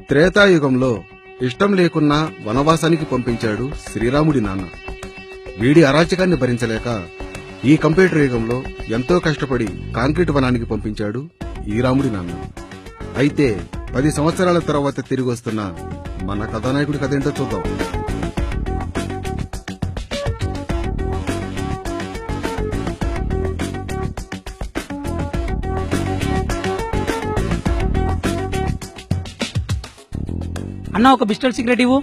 త్రేతాయుగంలో ఇష్టం లేకున్నా వనవాసానికి పంపించాడు శ్రీరాముడి నాన్న. వీడి అరాచకాన్ని భరించలేక ఈ కంప్యూటర్ యుగంలో ఎంతో కష్టపడి కాంక్రీట్ వనానికి పంపించాడు ఈ రాముడి నాన్న. అయితే 10 సంవత్సరాల తర్వాత తిరిగి వస్తున్న మన కథానాయకుడి కథ ఏంటో చూద్దాం. అన్న ఒక బిస్టల్ సిగరెట్ ఇవ్వు.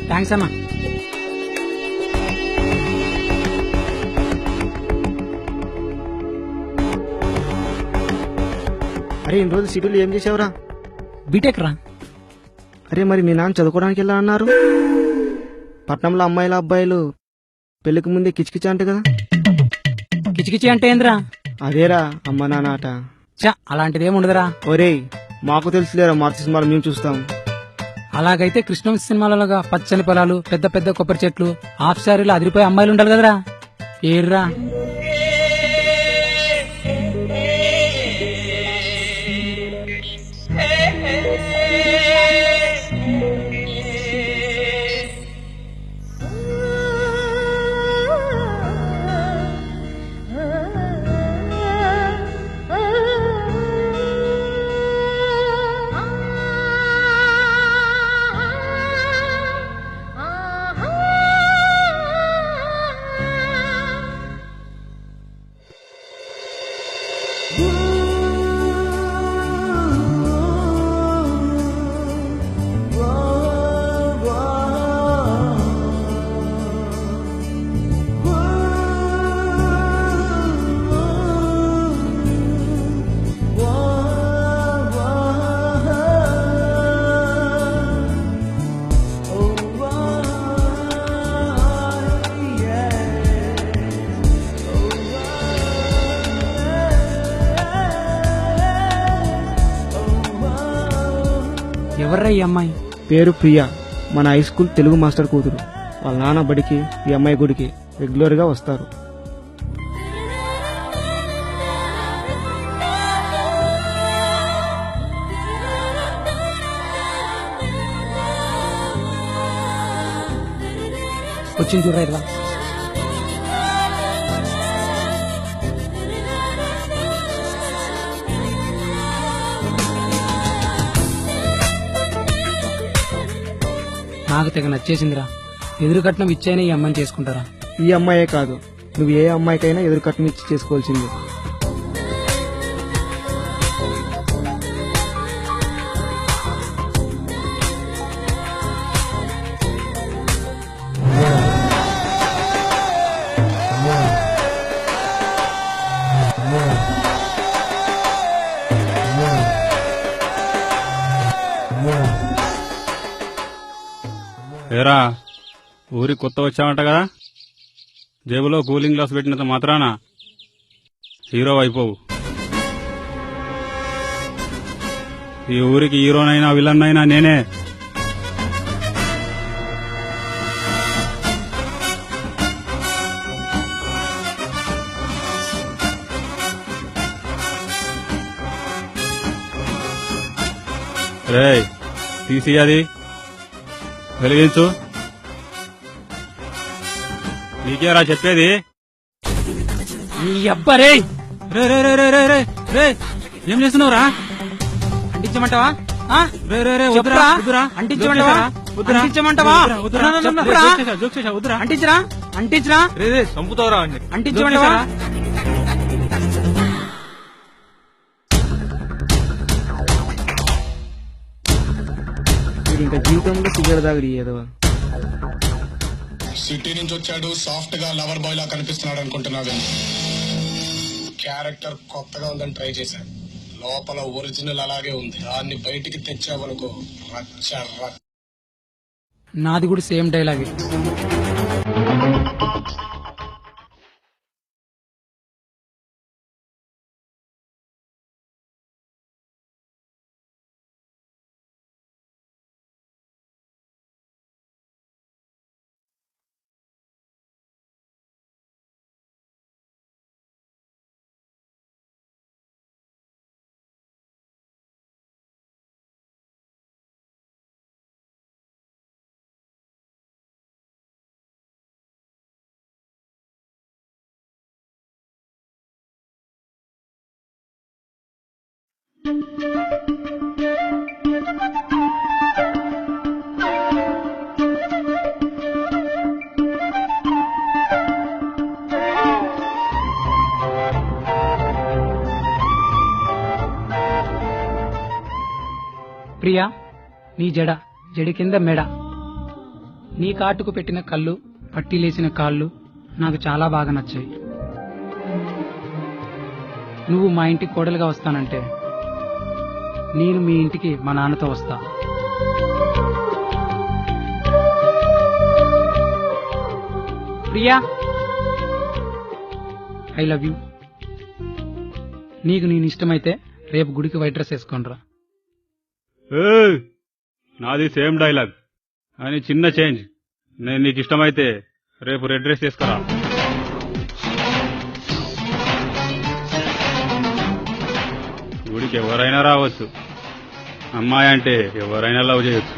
థ్యాంక్స్ అన్న. అరే ఇన్ని రోజులు సిటీలో ఏం చేసావురా? బీటెక్ రా. అరే మరి మీ నాన్న చదువుకోవడానికి ఎలా అన్నారు? పట్నంలో అమ్మాయిల అబ్బాయిలు పెళ్లికి ముందే కిచకిచ అంట కదా. కిచికిచి అంటే ఏందిరా? అదేరా అమ్మ నాన్న ఆట. చా అలాంటిది ఏమి ఉండదురా. ఒరేయ్ మాకు తెలుసులేరా, మార్చి సినిమాలు మేము చూస్తాం. అలాగైతే కృష్ణ సినిమాలలోగా పచ్చని పొలాలు, పెద్ద పెద్ద కొబ్బరి చెట్లు, హాఫ్ శారీలు అదిరిపోయి అమ్మాయిలు ఉండాలి కదరా. ఏర్రా ఎవర్రా ఈ అమ్మాయి? పేరు ప్రియా, మన హై స్కూల్ తెలుగు మాస్టర్ కూతురు. వాళ్ళ నాన్న బడికి ఈ అమ్మాయి గుడికి రెగ్యులర్ గా వస్తారు. వచ్చింది చూడరా. నాకు తెగ నచ్చేసిందిరా. ఎదురు కట్నం ఇచ్చైనా ఈ అమ్మాయిని చేసుకుంటారా? ఈ అమ్మాయే కాదు, నువ్వు ఏ అమ్మాయికైనా ఎదురు కట్నం ఇచ్చి చేసుకోవాల్సిందే. ఏరా ఊరి కొత్త వచ్చావంట కదా, జేబులో కూలింగ్ గ్లాస్ పెట్టినంత మాత్రాన హీరో అయిపోవు. ఈ ఊరికి హీరోనైనా విలన్ అయినా నేనే. రేయ్ తీసి అది వెలిగించు. నీకేరా చెప్పేది? ఈ అబ్బరే రే రే రే రే రే రే రే ఏం చేస్తున్నావురా? అంటించమంటావా? రే రే రే చెప్పురా. వద్దురా అంటించమంటావా? అంటించమంటావా? చెప్పురా. వద్దురా. అంటించరా అంటించరా రే రే చంపుతావురా అంటించమంటావా? వీడు ఇంకా జీవితంలో సిగరెట్ తాగడి ఏదో. సిటీ నుంచి వచ్చాడు, సాఫ్ట్ గా లవర్ బాయ్ లా కనిపిస్తున్నాడు అనుకుంటున్నావు. క్యారెక్టర్ కొత్తగా ఉందని ట్రై చేశాను. లోపల ఒరిజినల్ అలాగే ఉంది. దాన్ని బయటికి తెచ్చావనుకో రచ్చ. నాది కూడా సేమ్ డైలాగే. ప్రియా, నీ జడి కింద మెడ, నీ కాటుకు పెట్టిన కళ్ళు, పట్టీలేసిన కాళ్ళు నాకు చాలా బాగా నచ్చాయి. నువ్వు మా ఇంటికి కోడలుగా వస్తానంటే నేను మీ ఇంటికి మా నాన్నతో వస్తా. Priya, I love you. నీకు నేను ఇష్టమైతే రేపు గుడికి వైట్ డ్రెస్ వేసుకోనరా. ఏయ్, నాది సేమ్ డైలాగ్ అని చిన్న చేంజ్. నేను నీకు ఇష్టమైతే రేపు రెడ్ డ్రెస్ తీసుకురా. గుడికి ఎవరైనా రావచ్చు, అమ్మాయి అంటే ఎవరైనా లవ్ చేయొచ్చు.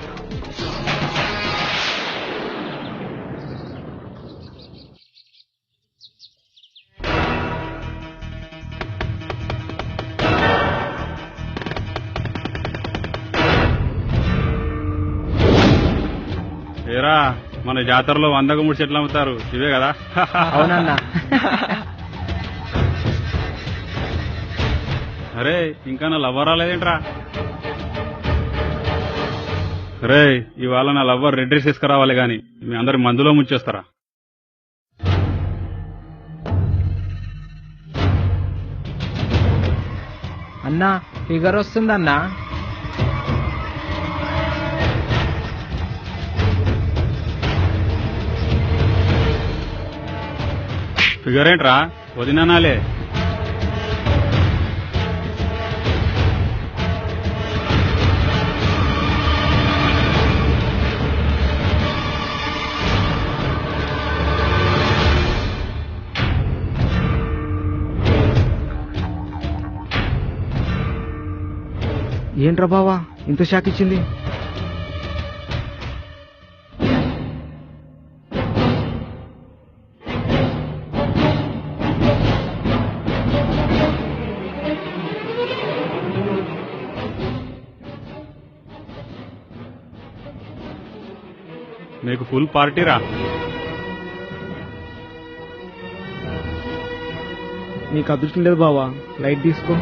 ఏరా, మన జాతరలో 100 చెట్లు అమ్ముతారు, ఇవే కదా? అవునన్నా. అరే, ఇంకా నా లవ్వర్ రాలేదేంట్రా? రే, ఇవాళ నా లవ్వర్ రెడ్ డ్రెస్ తీసుకురావాలి గాని మీ అందరి మందులో ముంచేస్తారా? అన్నా, ఫిగర్ వస్తుందన్నా. ఫిగర్ ఏంట్రా, వదినాలే. ఏంట్రా బావా ఇంత షాక్ ఇచ్చింది? నీకు ఫుల్ పార్టీరా. నీకు అదృష్టం లేదు బావా, లైట్ తీసుకో.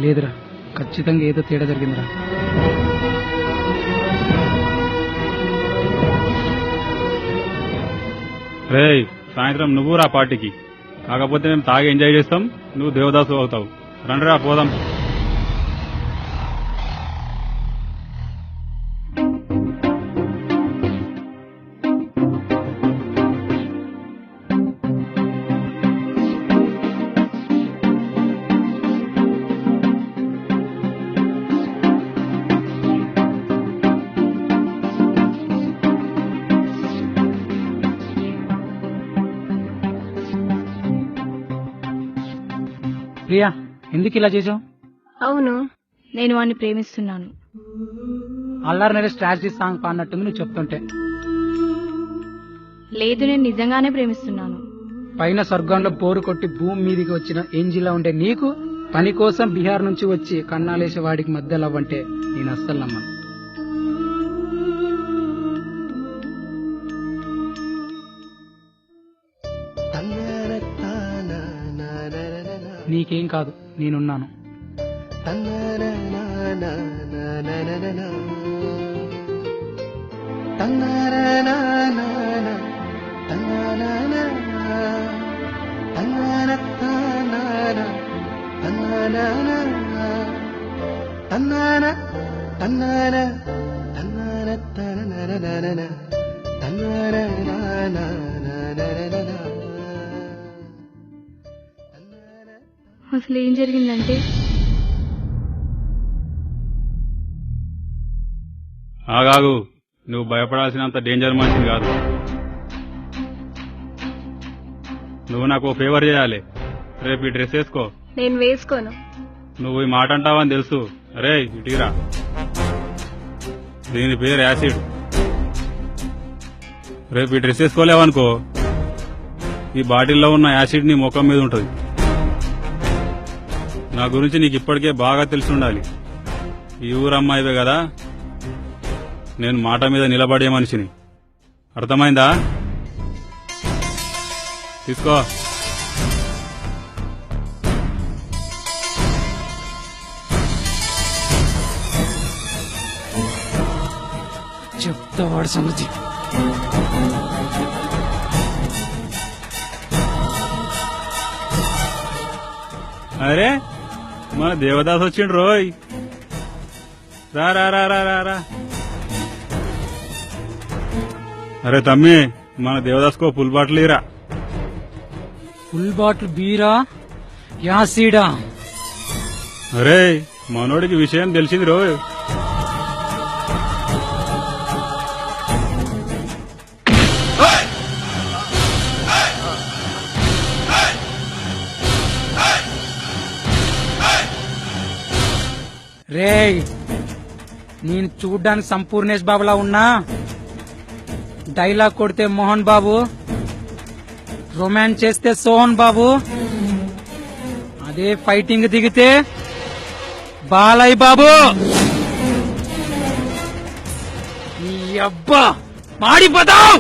లేదురా, ఖచ్చితంగా ఏదో తేడా జరిగిందిరా. రేయ్, సాయంత్రం నువ్వు రా పార్టీకి. కాకపోతే మేము తాగి ఎంజాయ్ చేస్తాం, నువ్వు దేవదాసు అవుతావు. రండిరా పోదాం. ప్రియా, ఎందుకు ఇలా చేసావు? అవును, నేను వాడిని ప్రేమిస్తున్నాను. అల్లారు నేరే స్ట్రాటజీ సాంగ్ పాడినట్టుంది నువ్వు చెప్తుంటే. లేదు, నేను నిజంగానే ప్రేమిస్తున్నాను. పైన స్వర్గంలో బోరు కొట్టి భూమి మీదికి వచ్చిన ఏంజిలా ఉండే నీకు పని కోసం బీహార్ నుంచి వచ్చి కన్నాలేసే వాడికి మధ్య లవ్ అంటే నేను అస్సలు నమ్మను. నీకేం కాదు, నేనున్నాను. అసలు ఏం జరిగిందంటే, ఆగాగు, నువ్వు భయపడాల్సినంత డేంజర్ మనిషిని కాదు. నువ్వు నాకు ఓ ఫేవర్ చేయాలి. రేపు ఈ డ్రెస్ వేసుకో. నేను వేసుకోను. నువ్వు ఈ మాట అంటావని తెలుసు. అరే ఇటీరా, దీని పేరు యాసిడ్. రేపు ఈ డ్రెస్ వేసుకోలేవనుకో ఈ బాటిల్లో ఉన్న యాసిడ్ నీ ముఖం మీద ఉంటుంది. నా గురించి నీకు ఇప్పటికే బాగా తెలిసి ఉండాలి. ఈ ఊరమ్మాయివే కదా, నేను మాట మీద నిలబడే మనిషిని. అర్థమైందా? తీసుకో. చెప్తా వాడి సంగతి. అరే మన దేవదాస్ వచ్చిండు రోయ్. రా రా రా రా రా రా. అరే తమ్మి, మన దేవదాస్కో ఫుల్ బాటిల్ ఇరా. ఫుల్ బాటిల్ బీరా యాసిడా? అరే మనోడికి విషయం తెలిసింది రోయ్. రేయ్, నేను చూడ్డానికి సంపూర్ణేష్ బాబులా ఉన్నా, డైలాగ్ కొడితే మోహన్ బాబు, రొమాన్స్ చేస్తే సోహన్ బాబు, అదే ఫైటింగ్ దిగితే బాలయ్య బాబు. ఈ అబ్బా మాడిపోతావు.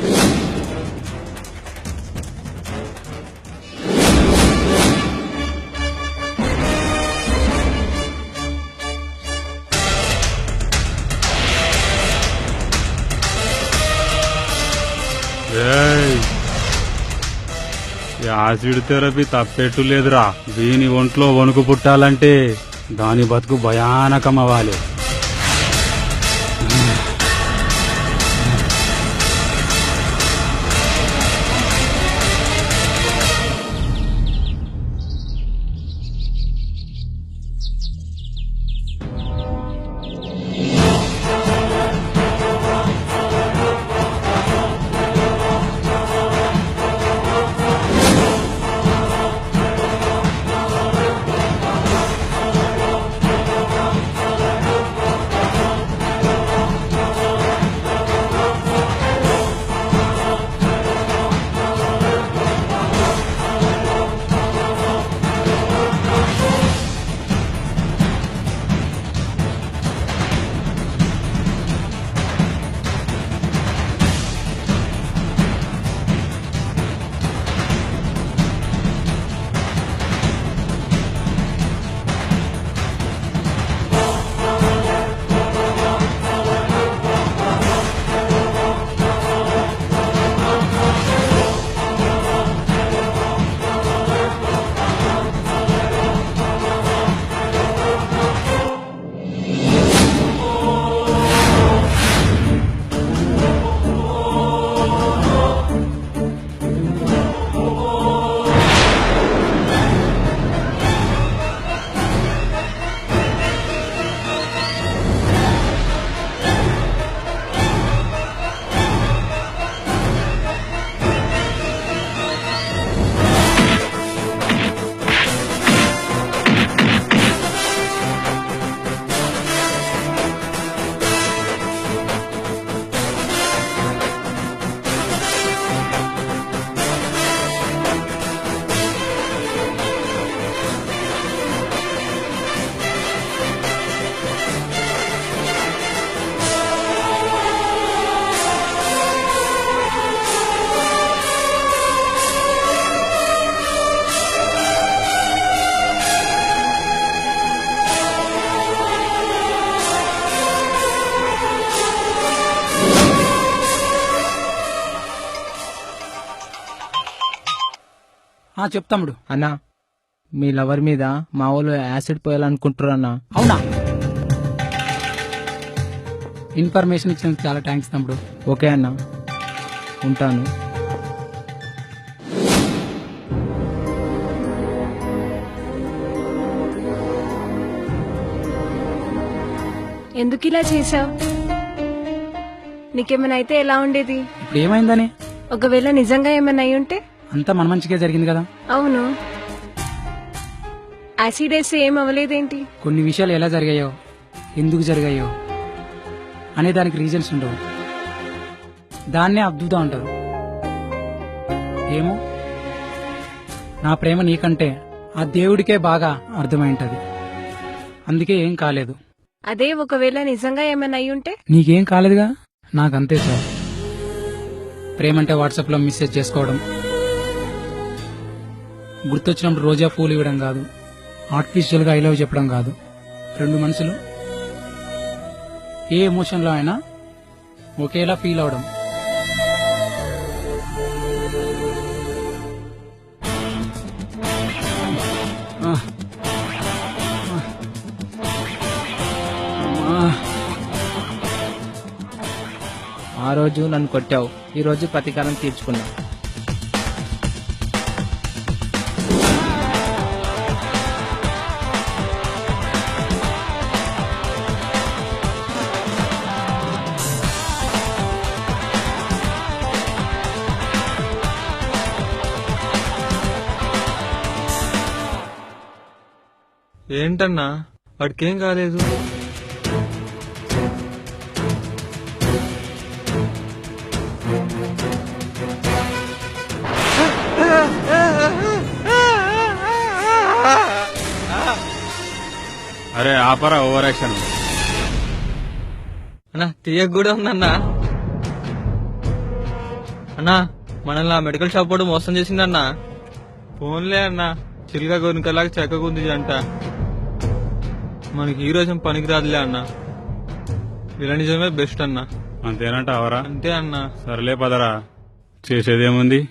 యాసిడ్ థెరపీ తప్పెట్టు లేదురా. దీని ఒంట్లో వణుకు పుట్టాలంటే దాని బతుకు భయానకం అవ్వాలి. చెప్తాముడు. అన్నా, మీ లవర్ మీద మా వాళ్ళు యాసిడ్ పోయాలనుకుంటారు అన్నా. అవునా? ఇన్ఫర్మేషన్ ఇచ్చినందుకు చాలా థ్యాంక్స్ తమ్ముడు. ఓకే అన్నా, ఉంటాను. ఎందుకు ఇలా చేసావు? నీకేమైనా అయితే ఎలా ఉండేది? ఇప్పుడు ఏమైందని? ఒకవేళ నిజంగా ఏమైనా అయి ఉంటే? అంతా మన మంచిగా జరిగింది కదా. అవును, యాసిడ్ వేస్తే ఏం అవ్వలేదేంటి? కొన్ని విషయాలు ఎలా జరిగాయో, ఎందుకు జరిగాయో అనే దానికి రీజన్స్ ఉండవు. దాన్నే అద్భుతం అంటారు. ఏమో నా ప్రేమ నీకంటే ఆ దేవుడికే బాగా అర్థమైంటది. అందుకే ఏం కాలేదు. అదే ఒకవేళ నిజంగా ఏమైనా అయి ఉంటే? నీకేం కాలేదుగా, నాకంతే సార్. ప్రేమంటే వాట్సాప్లో మెసేజ్ చేసుకోవడం, గుర్తొచ్చినప్పుడు రోజా పూలు ఇవ్వడం కాదు, ఆర్టిఫిషియల్గా ఐ లవ్ చెప్పడం కాదు. రెండు మనసులు ఏ ఎమోషన్లో అయినా ఒకేలా ఫీల్ అవడం. ఆ రోజు నన్ను కొట్టావు, ఈ రోజు ప్రతీకారం తీర్చుకున్నా. ఏంటన్నా వాడికేం కాలేదు? అరే ఆపరా ఓవర్ యాక్షన్. అన్నా తీయక కూడా ఉందన్నా. అన్నా మనల్ని ఆ మెడికల్ షాప్ కూడా మోసం చేసిందన్నా. ఫోన్లే అన్నా, చిల్గా గొనుకలాగా చెక్కకుంది అంట. మనకి ఈ రోజు పనికి రాదులే అన్నా. ఇలా నిజమే బెస్ట్ అన్నా. అంతేనంట అవరా? అంతే అన్నా. సర్లే పదరా, చేసేదేముంది.